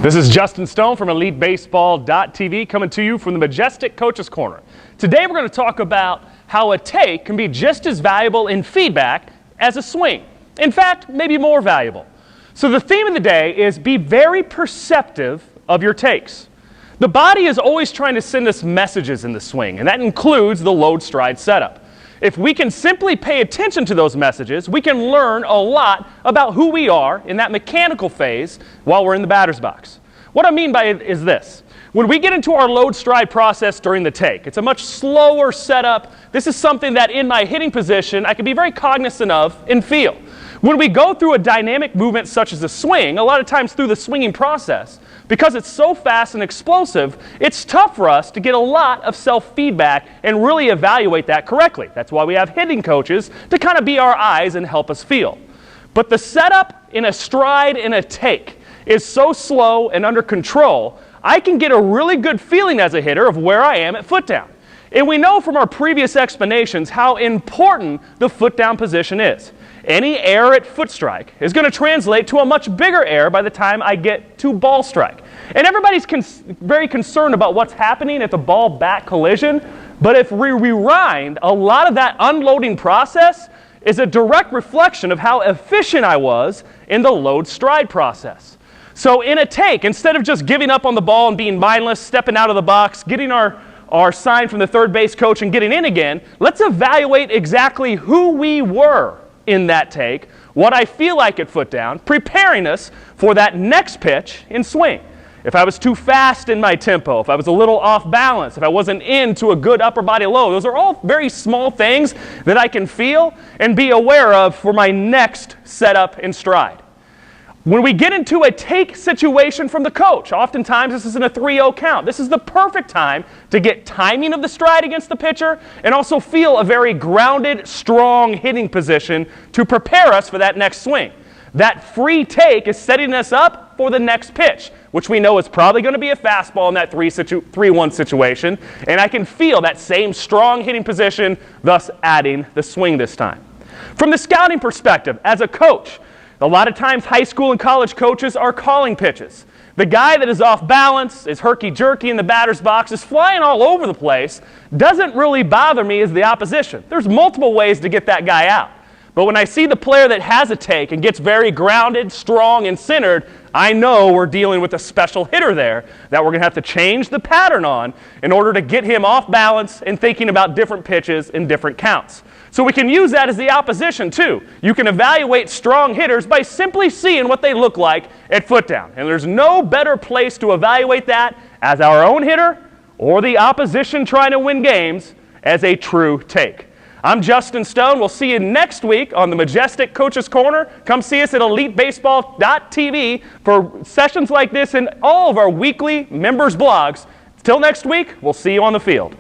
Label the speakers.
Speaker 1: This is Justin Stone from EliteBaseball.tv coming to you from the Majestic Coaches Corner. Today we're going to talk about how a take can be just as valuable in feedback as a swing. In fact, maybe more valuable. So the theme of the day is be very perceptive of your takes. The body is always trying to send us messages in the swing, and that includes the load stride setup. If we can simply pay attention to those messages, we can learn a lot about who we are in that mechanical phase while we're in the batter's box. What I mean by it is this. When we get into our load stride process during the take, it's a much slower setup. This is something that in my hitting position I can be very cognizant of and feel. When we go through a dynamic movement such as a swing, a lot of times through the swinging process, because it's so fast and explosive, it's tough for us to get a lot of self-feedback and really evaluate that correctly. That's why we have hitting coaches to kind of be our eyes and help us feel. But the setup in a stride and a take is so slow and under control, I can get a really good feeling as a hitter of where I am at foot down. And we know from our previous explanations how important the foot down position is. Any error at foot strike is going to translate to a much bigger error by the time I get to ball strike. And everybody's very concerned about what's happening at the ball-bat collision, but if we rewind, a lot of that unloading process is a direct reflection of how efficient I was in the load stride process. So in a take, instead of just giving up on the ball and being mindless, stepping out of the box, getting our sign from the third base coach and getting in again, let's evaluate exactly who we were in that take, what I feel like at foot down, preparing us for that next pitch in swing. If I was too fast in my tempo, if I was a little off balance, if I wasn't into a good upper body low, those are all very small things that I can feel and be aware of for my next setup and stride. When we get into a take situation from the coach, oftentimes this is in a 3-0 count. This is the perfect time to get timing of the stride against the pitcher and also feel a very grounded, strong hitting position to prepare us for that next swing. That free take is setting us up for the next pitch, which we know is probably going to be a fastball in that 3-1 situation, and I can feel that same strong hitting position, thus adding the swing this time. From the scouting perspective, as a coach, a lot of times high school and college coaches are calling pitches. The guy that is off balance, is herky-jerky in the batter's box, is flying all over the place, doesn't really bother me as the opposition. There's multiple ways to get that guy out. But when I see the player that has a take and gets very grounded, strong, and centered, I know we're dealing with a special hitter there that we're going to have to change the pattern on in order to get him off balance and thinking about different pitches and different counts. So we can use that as the opposition too. You can evaluate strong hitters by simply seeing what they look like at foot down. And there's no better place to evaluate that as our own hitter or the opposition trying to win games as a true take. I'm Justin Stone. We'll see you next week on the Majestic Coaches Corner. Come see us at EliteBaseball.tv for sessions like this and all of our weekly members blogs. Till next week, we'll see you on the field.